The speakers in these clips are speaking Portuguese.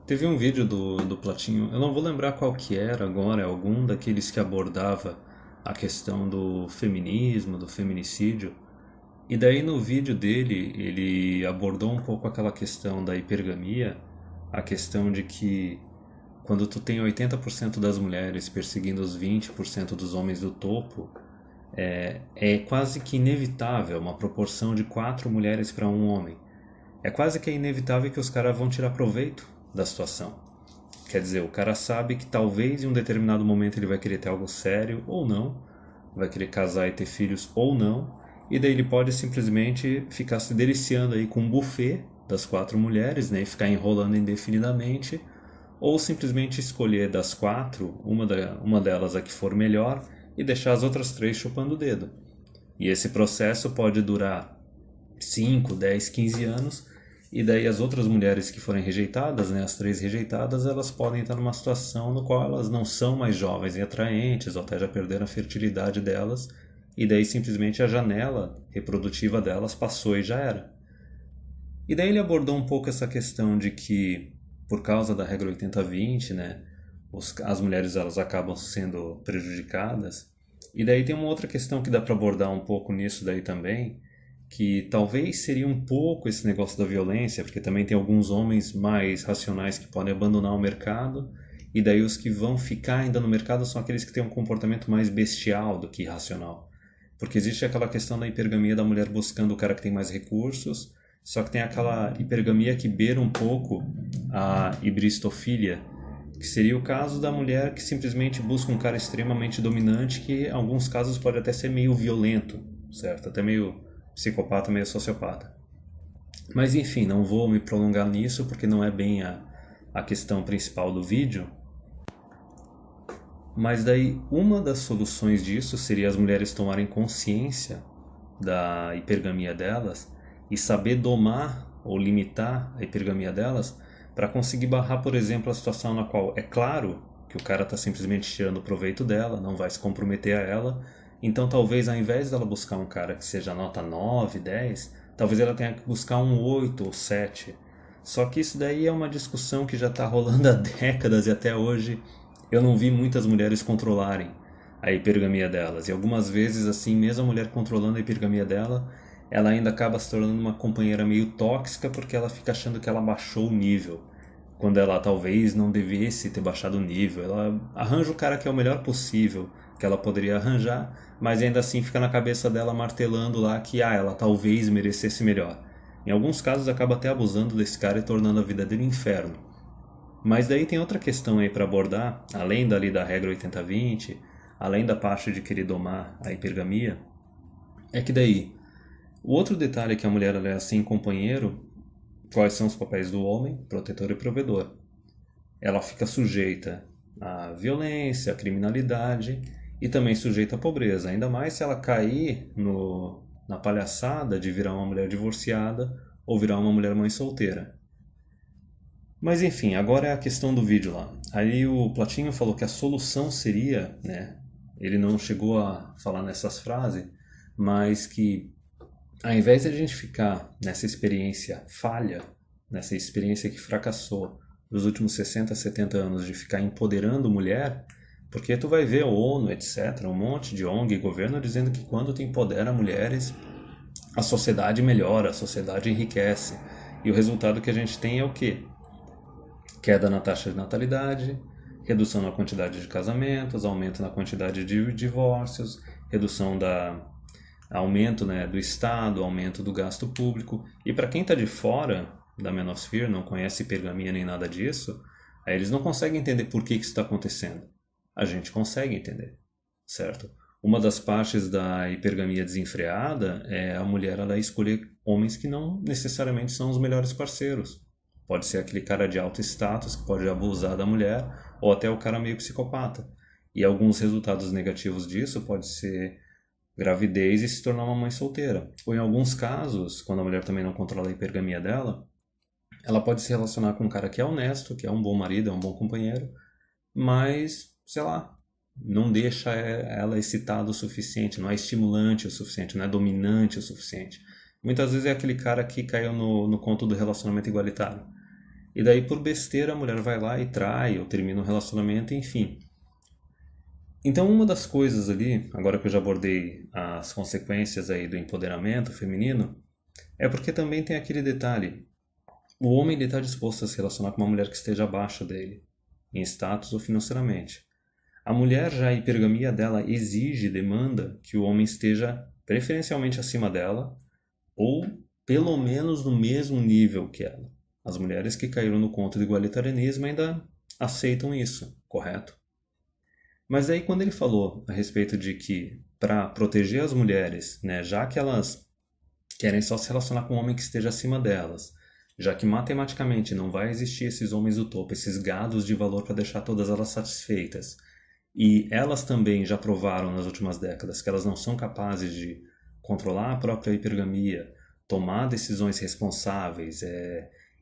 Teve um vídeo do Platinho, eu não vou lembrar qual que era agora, algum daqueles que abordava a questão do feminismo, do feminicídio. E daí no vídeo dele, ele abordou um pouco aquela questão da hipergamia, a questão de que quando tu tem 80% das mulheres perseguindo os 20% dos homens do topo, é quase que inevitável uma proporção de 4 mulheres para um homem. É quase que inevitável que os caras vão tirar proveito da situação. Quer dizer, o cara sabe que talvez em um determinado momento ele vai querer ter algo sério ou não, vai querer casar e ter filhos ou não, e daí ele pode simplesmente ficar se deliciando aí com um buffet das 4 mulheres, né, e ficar enrolando indefinidamente, ou simplesmente escolher das 4, uma delas a que for melhor, e deixar as outras 3 chupando o dedo. E esse processo pode durar 5, 10, 15 anos, e daí as outras mulheres que forem rejeitadas, né, as 3 rejeitadas, elas podem estar numa situação no qual elas não são mais jovens e atraentes, ou até já perderam a fertilidade delas, e daí simplesmente a janela reprodutiva delas passou e já era. E daí ele abordou um pouco essa questão de que, por causa da regra 80-20, né, as mulheres elas acabam sendo prejudicadas. E daí tem uma outra questão que dá para abordar um pouco nisso daí também, que talvez seria um pouco esse negócio da violência, porque também tem alguns homens mais racionais que podem abandonar o mercado, e daí os que vão ficar ainda no mercado são aqueles que têm um comportamento mais bestial do que racional. Porque existe aquela questão da hipergamia da mulher buscando o cara que tem mais recursos, só que tem aquela hipergamia que beira um pouco a hibristofilia, que seria o caso da mulher que simplesmente busca um cara extremamente dominante, que em alguns casos pode até ser meio violento, certo? Até meio psicopata, meio sociopata. Mas enfim, não vou me prolongar nisso porque não é bem a questão principal do vídeo. Mas daí uma das soluções disso seria as mulheres tomarem consciência da hipergamia delas e saber domar ou limitar a hipergamia delas para conseguir barrar, por exemplo, a situação na qual é claro que o cara está simplesmente tirando proveito dela, não vai se comprometer a ela. Então talvez ao invés dela buscar um cara que seja nota 9, 10, talvez ela tenha que buscar um 8 ou 7. Só que isso daí é uma discussão que já está rolando há décadas e até hoje eu não vi muitas mulheres controlarem a hipergamia delas. E algumas vezes, assim, mesmo a mulher controlando a hipergamia dela, ela ainda acaba se tornando uma companheira meio tóxica porque ela fica achando que ela baixou o nível, quando ela talvez não devesse ter baixado o nível. Ela arranja o cara que é o melhor possível que ela poderia arranjar, mas ainda assim fica na cabeça dela martelando lá que ela talvez merecesse melhor. Em alguns casos acaba até abusando desse cara e tornando a vida dele um inferno. Mas daí tem outra questão aí para abordar, além dali da regra 80-20, além da parte de querer domar a hipergamia, é que daí, o outro detalhe é que a mulher ela é sem companheiro, quais são os papéis do homem, protetor e provedor. Ela fica sujeita à violência, à criminalidade e também sujeita à pobreza, ainda mais se ela cair na palhaçada de virar uma mulher divorciada ou virar uma mulher mãe solteira. Mas enfim, agora é a questão do vídeo lá. Aí o Platinho falou que a solução seria, né? Ele não chegou a falar nessas frases, mas que ao invés de a gente ficar nessa experiência falha, nessa experiência que fracassou nos últimos 60, 70 anos de ficar empoderando mulher, porque tu vai ver a ONU, etc., um monte de ONG e governo dizendo que quando tu empodera mulheres, a sociedade melhora, a sociedade enriquece. E o resultado que a gente tem é o quê? Queda na taxa de natalidade, redução na quantidade de casamentos, aumento na quantidade de divórcios, aumento, né, do Estado, aumento do gasto público. E para quem está de fora da manosphere, não conhece hipergamia nem nada disso, aí eles não conseguem entender por que isso está acontecendo. A gente consegue entender, certo? Uma das partes da hipergamia desenfreada é a mulher ela escolher homens que não necessariamente são os melhores parceiros. Pode ser aquele cara de alto status que pode abusar da mulher, ou até o cara meio psicopata. E alguns resultados negativos disso pode ser gravidez e se tornar uma mãe solteira. Ou em alguns casos, quando a mulher também não controla a hipergamia dela, ela pode se relacionar com um cara que é honesto, que é um bom marido, é um bom companheiro, mas, sei lá, não deixa ela excitada o suficiente, não é estimulante o suficiente, não é dominante o suficiente. Muitas vezes é aquele cara que caiu no conto do relacionamento igualitário. E daí, por besteira, a mulher vai lá e trai, ou termina o relacionamento, enfim. Então, uma das coisas ali, agora que eu já abordei as consequências aí do empoderamento feminino, é porque também tem aquele detalhe. O homem está disposto a se relacionar com uma mulher que esteja abaixo dele, em status ou financeiramente. A mulher já, a hipergamia dela exige, demanda que o homem esteja preferencialmente acima dela, ou pelo menos no mesmo nível que ela. As mulheres que caíram no conto do igualitarianismo ainda aceitam isso, correto? Mas aí quando ele falou a respeito de que para proteger as mulheres, né, já que elas querem só se relacionar com um homem que esteja acima delas, já que matematicamente não vai existir esses homens do topo, esses gados de valor para deixar todas elas satisfeitas, e elas também já provaram nas últimas décadas que elas não são capazes de controlar a própria hipergamia, tomar decisões responsáveis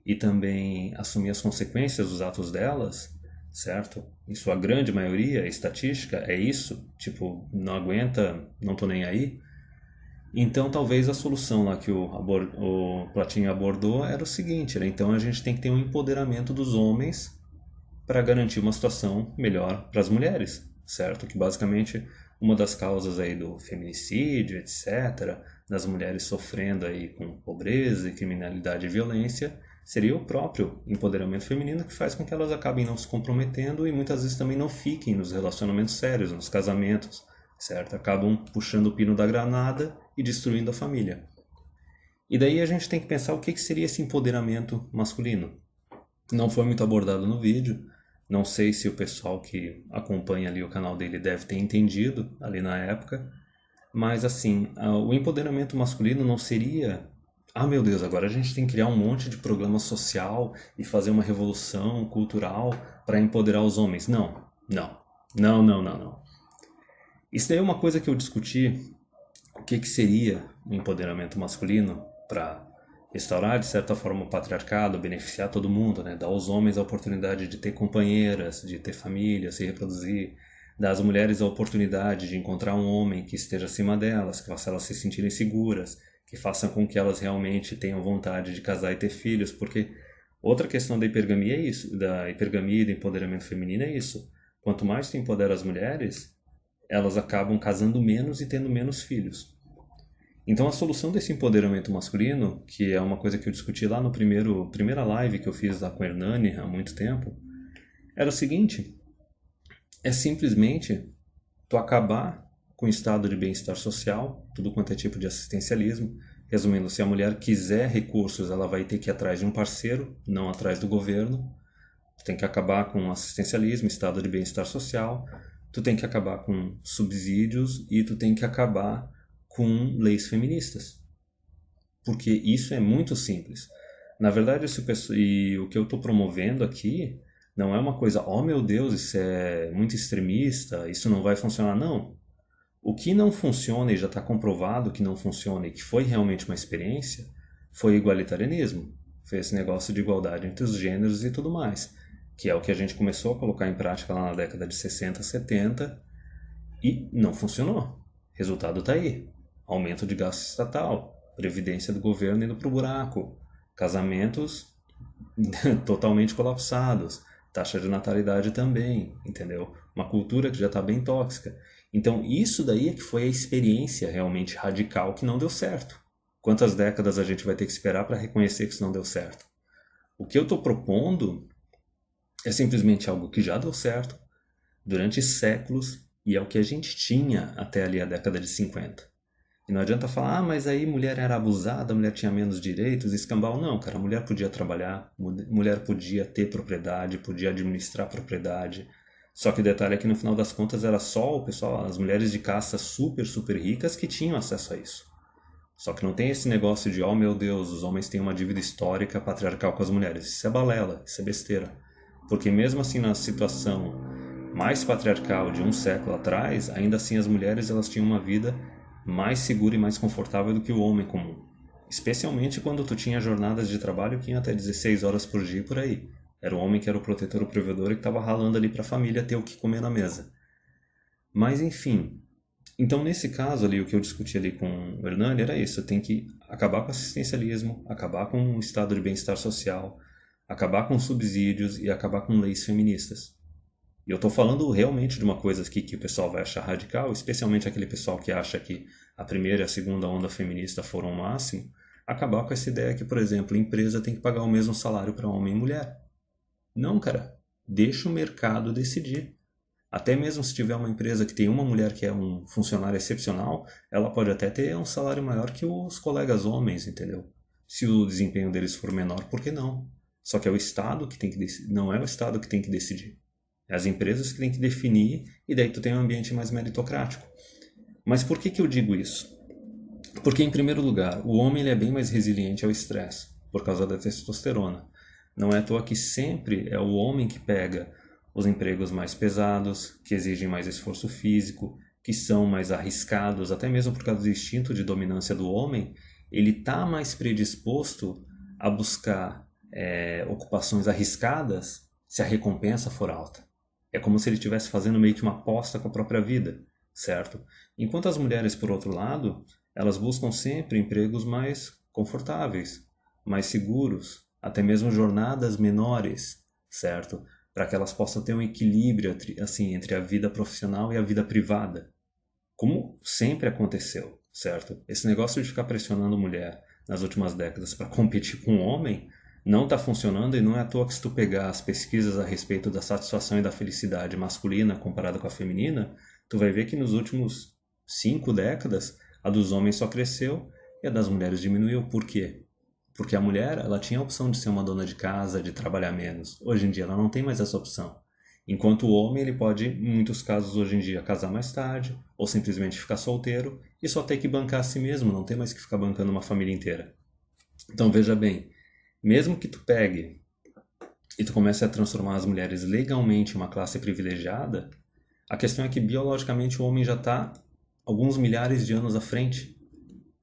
e também assumir as consequências dos atos delas, certo? Em sua grande maioria, a estatística é isso, tipo, não aguenta, não tô nem aí. Então talvez a solução lá que o Platinho abordou era o seguinte, né? Então a gente tem que ter um empoderamento dos homens para garantir uma situação melhor para as mulheres, certo? Que basicamente uma das causas aí do feminicídio, etc., das mulheres sofrendo aí com pobreza e criminalidade e violência, seria o próprio empoderamento feminino que faz com que elas acabem não se comprometendo e muitas vezes também não fiquem nos relacionamentos sérios, nos casamentos, certo? Acabam puxando o pino da granada e destruindo a família. E daí a gente tem que pensar o que seria esse empoderamento masculino. Não foi muito abordado no vídeo, não sei se o pessoal que acompanha ali o canal dele deve ter entendido ali na época, mas assim, o empoderamento masculino não seria, ah meu Deus, agora a gente tem que criar um monte de programa social e fazer uma revolução cultural para empoderar os homens. Não, não, não, não, não, não. Isso daí é uma coisa que eu discuti, o que seria o empoderamento masculino para restaurar de certa forma o patriarcado, beneficiar todo mundo, né? Dar aos homens a oportunidade de ter companheiras, de ter família, se reproduzir, dar às mulheres a oportunidade de encontrar um homem que esteja acima delas, que faça elas se sentirem seguras, que faça com que elas realmente tenham vontade de casar e ter filhos, porque outra questão da hipergamia é isso, da hipergamia e do empoderamento feminino é isso. Quanto mais tu empodera as mulheres, elas acabam casando menos e tendo menos filhos. Então a solução desse empoderamento masculino, que é uma coisa que eu discuti lá no primeira live que eu fiz lá com a Hernani há muito tempo, era o seguinte, é simplesmente tu acabar com o estado de bem-estar social, tudo quanto é tipo de assistencialismo. Resumindo, se a mulher quiser recursos, ela vai ter que ir atrás de um parceiro, não atrás do governo. Tu tem que acabar com o assistencialismo, estado de bem-estar social, tu tem que acabar com subsídios e tu tem que acabar com leis feministas. Porque isso é muito simples. Na verdade, o que eu estou promovendo aqui não é uma coisa, oh meu Deus, isso é muito extremista, isso não vai funcionar. Não. O que não funciona e já está comprovado que não funciona e que foi realmente uma experiência foi o igualitarianismo. Foi esse negócio de igualdade entre os gêneros e tudo mais. Que é o que a gente começou a colocar em prática lá na década de 60, 70 e não funcionou. Resultado está aí. Aumento de gasto estatal, previdência do governo indo para o buraco, casamentos totalmente colapsados, taxa de natalidade também, entendeu? Uma cultura que já está bem tóxica. Então isso daí é que foi a experiência realmente radical que não deu certo. Quantas décadas a gente vai ter que esperar para reconhecer que isso não deu certo? O que eu estou propondo é simplesmente algo que já deu certo durante séculos e é o que a gente tinha até ali a década de 50. E não adianta falar, mas aí mulher era abusada, mulher tinha menos direitos, escambau. Não, cara, a mulher podia trabalhar, mulher podia ter propriedade, podia administrar propriedade. Só que o detalhe é que no final das contas era só o pessoal, as mulheres de casta super, super ricas que tinham acesso a isso. Só que não tem esse negócio de, oh meu Deus, os homens têm uma dívida histórica patriarcal com as mulheres. Isso é balela, isso é besteira. Porque mesmo assim na situação mais patriarcal de um século atrás, ainda assim as mulheres elas tinham uma vida mais segura e mais confortável do que o homem comum. Especialmente quando tu tinha jornadas de trabalho que iam até 16 horas por dia por aí. Era o homem que era o protetor, o provedor e que estava ralando ali para a família ter o que comer na mesa. Mas enfim, então nesse caso ali, o que eu discuti ali com o Hernani era isso, tem que acabar com o assistencialismo, acabar com o estado de bem-estar social, acabar com subsídios e acabar com leis feministas. E eu estou falando realmente de uma coisa aqui que o pessoal vai achar radical, especialmente aquele pessoal que acha que a primeira e a segunda onda feminista foram o máximo, acabar com essa ideia que, por exemplo, a empresa tem que pagar o mesmo salário para homem e mulher. Não, cara. Deixa o mercado decidir. Até mesmo se tiver uma empresa que tem uma mulher que é um funcionário excepcional, ela pode até ter um salário maior que os colegas homens, entendeu? Se o desempenho deles for menor, por que não? Só que é o Estado que tem que decidir, não é o Estado que tem que decidir. É as empresas que têm que definir e daí tu tem um ambiente mais meritocrático. Mas por que eu digo isso? Porque, em primeiro lugar, o homem ele é bem mais resiliente ao estresse, por causa da testosterona. Não é à toa que sempre é o homem que pega os empregos mais pesados, que exigem mais esforço físico, que são mais arriscados, até mesmo por causa do instinto de dominância do homem, ele está mais predisposto a buscar ocupações arriscadas se a recompensa for alta. É como se ele estivesse fazendo meio que uma aposta com a própria vida, certo? Enquanto as mulheres, por outro lado, elas buscam sempre empregos mais confortáveis, mais seguros, até mesmo jornadas menores, certo? Para que elas possam ter um equilíbrio entre a vida profissional e a vida privada. Como sempre aconteceu, certo? Esse negócio de ficar pressionando mulher nas últimas décadas para competir com o homem não está funcionando, e não é à toa que se tu pegar as pesquisas a respeito da satisfação e da felicidade masculina comparada com a feminina, tu vai ver que nos últimos 5 décadas a dos homens só cresceu e a das mulheres diminuiu. Por quê? Porque a mulher ela tinha a opção de ser uma dona de casa, de trabalhar menos. Hoje em dia ela não tem mais essa opção. Enquanto o homem ele pode, em muitos casos hoje em dia, casar mais tarde, ou simplesmente ficar solteiro e só ter que bancar a si mesmo, não tem mais que ficar bancando uma família inteira. Então veja bem, mesmo que tu pegue e tu comece a transformar as mulheres legalmente em uma classe privilegiada, a questão é que biologicamente o homem já está alguns milhares de anos à frente.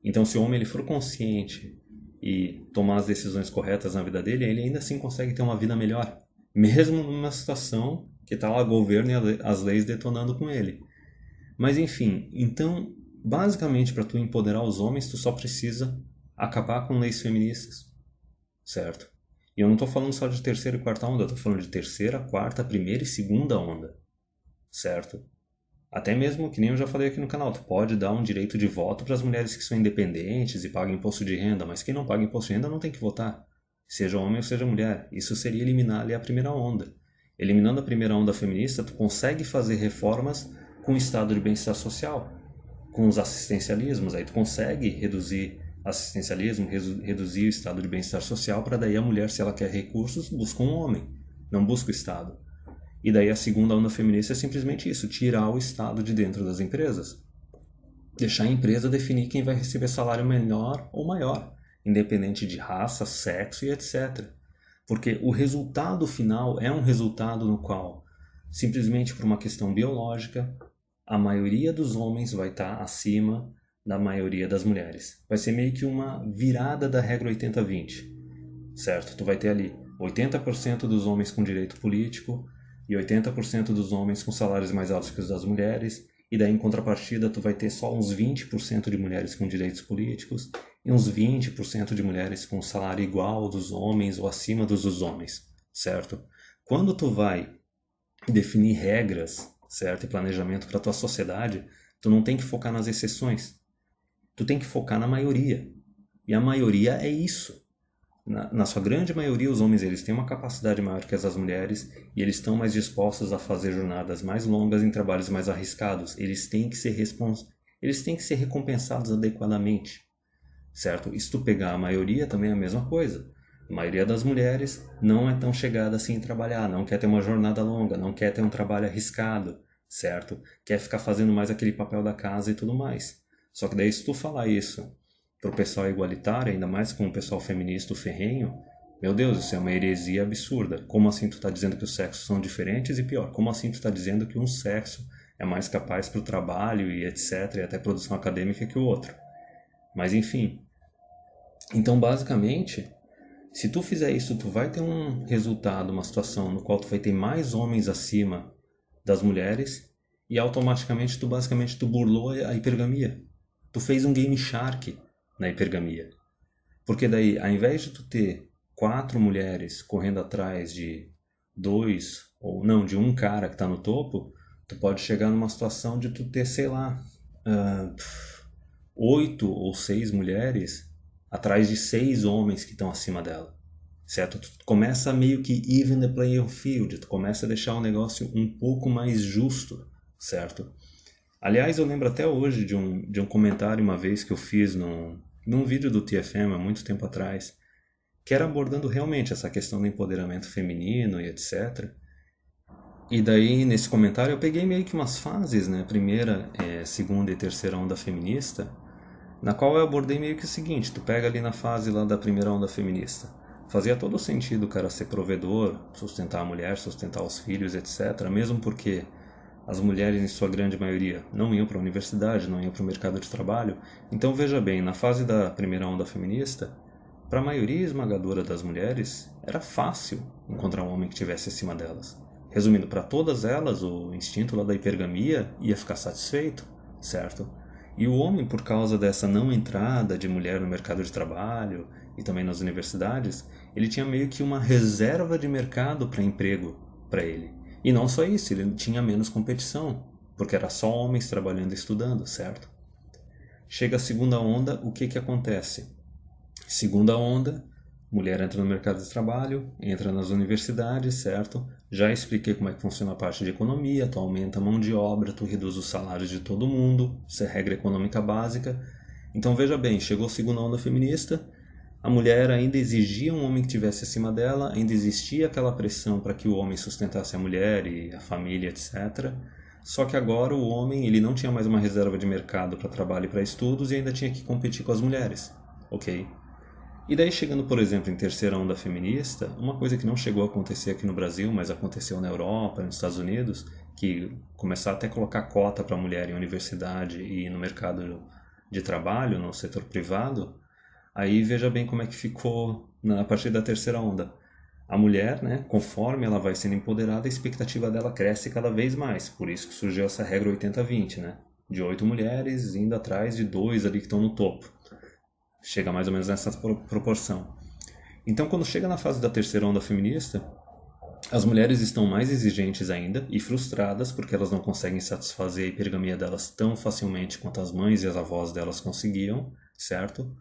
Então se o homem ele for consciente e tomar as decisões corretas na vida dele, ele ainda assim consegue ter uma vida melhor, mesmo numa situação que está lá o governo e as leis detonando com ele. Mas enfim, então basicamente para tu empoderar os homens, tu só precisa acabar com leis feministas, certo? E eu não estou falando só de terceira e quarta onda, eu estou falando de terceira, quarta, primeira e segunda onda, certo? Até mesmo, que nem eu já falei aqui no canal, tu pode dar um direito de voto para as mulheres que são independentes e pagam imposto de renda, mas quem não paga imposto de renda não tem que votar, seja homem ou seja mulher. Isso seria eliminar ali a primeira onda. Eliminando a primeira onda feminista, tu consegue fazer reformas com o estado de bem-estar social, com os assistencialismos, aí tu consegue reduzir assistencialismo, reduzir o estado de bem-estar social, para daí a mulher, se ela quer recursos, busca um homem, não busca o Estado. E daí a segunda onda feminista é simplesmente isso, tirar o Estado de dentro das empresas. Deixar a empresa definir quem vai receber salário menor ou maior, independente de raça, sexo e etc. Porque o resultado final é um resultado no qual, simplesmente por uma questão biológica, a maioria dos homens vai estar acima da maioria das mulheres. Vai ser meio que uma virada da regra 80-20, certo? Tu vai ter ali 80% dos homens com direito político e 80% dos homens com salários mais altos que os das mulheres, e daí em contrapartida tu vai ter só uns 20% de mulheres com direitos políticos e uns 20% de mulheres com salário igual ao dos homens ou acima dos homens, certo? Quando tu vai definir regras, certo, e planejamento para tua sociedade, tu não tem que focar nas exceções, tu tem que focar na maioria. E a maioria é isso. Na sua grande maioria, os homens eles têm uma capacidade maior que as das mulheres e eles estão mais dispostos a fazer jornadas mais longas em trabalhos mais arriscados. Eles têm que ser recompensados adequadamente, certo? E se tu pegar a maioria, também é a mesma coisa. A maioria das mulheres não é tão chegada assim em trabalhar, não quer ter uma jornada longa, não quer ter um trabalho arriscado, certo? Quer ficar fazendo mais aquele papel da casa e tudo mais. Só que daí se tu falar isso pro pessoal igualitário, ainda mais com o pessoal feminista ferrenho, meu Deus, isso é uma heresia absurda. Como assim tu tá dizendo que os sexos são diferentes? E pior, como assim tu tá dizendo que um sexo é mais capaz pro trabalho e etc, e até produção acadêmica que o outro? Mas enfim. Então basicamente, se tu fizer isso, tu vai ter um resultado, uma situação no qual tu vai ter mais homens acima das mulheres e automaticamente tu burlou a hipergamia. Tu fez um Game Shark na hipergamia. Porque daí, ao invés de tu ter 4 mulheres correndo atrás de 2, ou não, de um cara que está no topo, tu pode chegar numa situação de tu ter, sei lá, 8 ou 6 mulheres atrás de 6 homens que estão acima dela, certo? Tu começa meio que even the playing field, tu começa a deixar o negócio um pouco mais justo, certo? Aliás, eu lembro até hoje de um comentário uma vez que eu fiz num vídeo do TFM há muito tempo atrás, que era abordando realmente essa questão do empoderamento feminino e etc. E daí, nesse comentário, eu peguei meio que umas fases, né? Primeira, segunda e terceira onda feminista, na qual eu abordei meio que o seguinte: tu pega ali na fase lá da primeira onda feminista, fazia todo sentido o cara ser provedor, sustentar a mulher, sustentar os filhos, etc. Mesmo porque as mulheres, em sua grande maioria, não iam para a universidade, não iam para o mercado de trabalho. Então, veja bem, na fase da primeira onda feminista, para a maioria esmagadora das mulheres, era fácil encontrar um homem que estivesse acima delas. Resumindo, para todas elas, o instinto lá da hipergamia ia ficar satisfeito, certo? E o homem, por causa dessa não entrada de mulher no mercado de trabalho e também nas universidades, ele tinha meio que uma reserva de mercado para emprego para ele. E não só isso, ele tinha menos competição, porque era só homens trabalhando e estudando, certo? Chega a segunda onda, o que acontece? Segunda onda, mulher entra no mercado de trabalho, entra nas universidades, certo? Já expliquei como é que funciona a parte de economia, tu aumenta a mão de obra, tu reduz os salários de todo mundo, isso é regra econômica básica. Então veja bem, chegou a segunda onda feminista, a mulher ainda exigia um homem que estivesse acima dela, ainda existia aquela pressão para que o homem sustentasse a mulher e a família, etc. Só que agora o homem ele não tinha mais uma reserva de mercado para trabalho e para estudos e ainda tinha que competir com as mulheres, ok? E daí chegando, por exemplo, em terceira onda feminista, uma coisa que não chegou a acontecer aqui no Brasil, mas aconteceu na Europa, nos Estados Unidos, que começar até a colocar cota para a mulher em universidade e no mercado de trabalho, no setor privado, aí veja bem como é que ficou a partir da terceira onda. A mulher, né, conforme ela vai sendo empoderada, a expectativa dela cresce cada vez mais. Por isso que surgiu essa regra 80-20, né? De 8 mulheres indo atrás de 2 ali que estão no topo. Chega mais ou menos nessa proporção. Então, quando chega na fase da terceira onda feminista, as mulheres estão mais exigentes ainda e frustradas porque elas não conseguem satisfazer a hipergamia delas tão facilmente quanto as mães e as avós delas conseguiam, certo?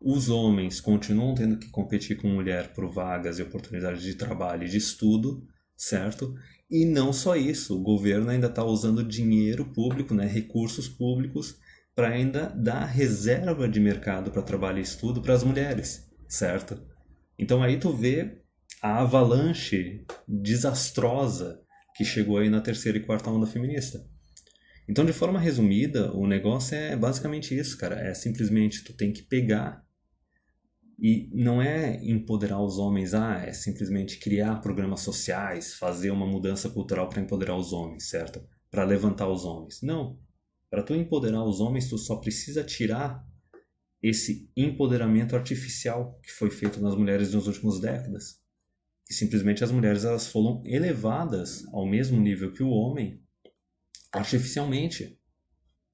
Os homens continuam tendo que competir com mulher por vagas e oportunidades de trabalho e de estudo, certo? E não só isso, o governo ainda está usando dinheiro público, né, recursos públicos, para ainda dar reserva de mercado para trabalho e estudo para as mulheres, certo? Então aí tu vê a avalanche desastrosa que chegou aí na terceira e quarta onda feminista. Então, de forma resumida, o negócio é basicamente isso, cara. É simplesmente tu tem que pegar e não é empoderar os homens, é simplesmente criar programas sociais, fazer uma mudança cultural para empoderar os homens, certo? Para levantar os homens. Não. Para tu empoderar os homens, tu só precisa tirar esse empoderamento artificial que foi feito nas mulheres nas últimas décadas. E simplesmente as mulheres elas foram elevadas ao mesmo nível que o homem artificialmente,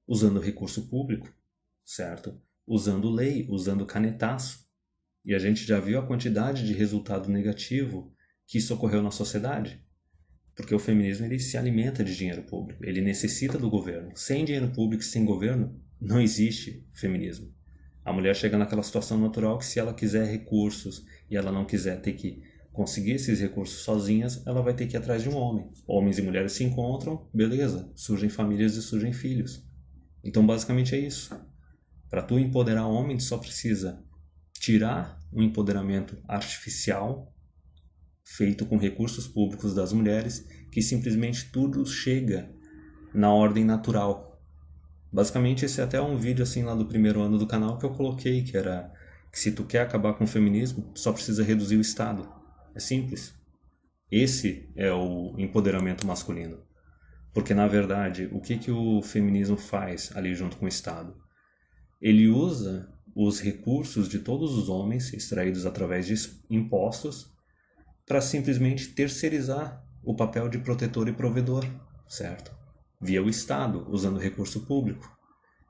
usando recurso público, certo? Usando lei, usando canetaço. E a gente já viu a quantidade de resultado negativo que isso ocorreu na sociedade. Porque o feminismo ele se alimenta de dinheiro público, ele necessita do governo. Sem dinheiro público, sem governo, não existe feminismo. A mulher chega naquela situação natural que se ela quiser recursos e ela não quiser ter que conseguir esses recursos sozinhas, ela vai ter que ir atrás de um homem. Homens e mulheres se encontram, beleza, surgem famílias e surgem filhos. Então basicamente é isso. Para tu empoderar homem, tu só precisa tirar o empoderamento artificial feito com recursos públicos das mulheres, que simplesmente tudo chega na ordem natural. Basicamente esse é até um vídeo assim lá do primeiro ano do canal que eu coloquei, que era que se tu quer acabar com o feminismo, tu só precisa reduzir o Estado. É simples. Esse é o empoderamento masculino. Porque na verdade, o que o feminismo faz ali junto com o Estado? Ele usa os recursos de todos os homens extraídos através de impostos para simplesmente terceirizar o papel de protetor e provedor, certo? Via o Estado, usando recurso público.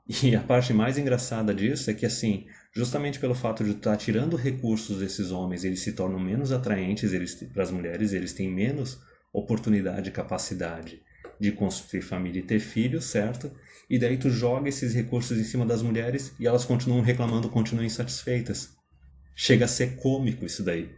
E a parte mais engraçada disso é que, assim, justamente pelo fato de estar tirando recursos desses homens, eles se tornam menos atraentes para as mulheres, eles têm menos oportunidade e capacidade de construir família e ter filhos, certo? E daí tu joga esses recursos em cima das mulheres e elas continuam reclamando, continuam insatisfeitas. Chega a ser cômico isso daí.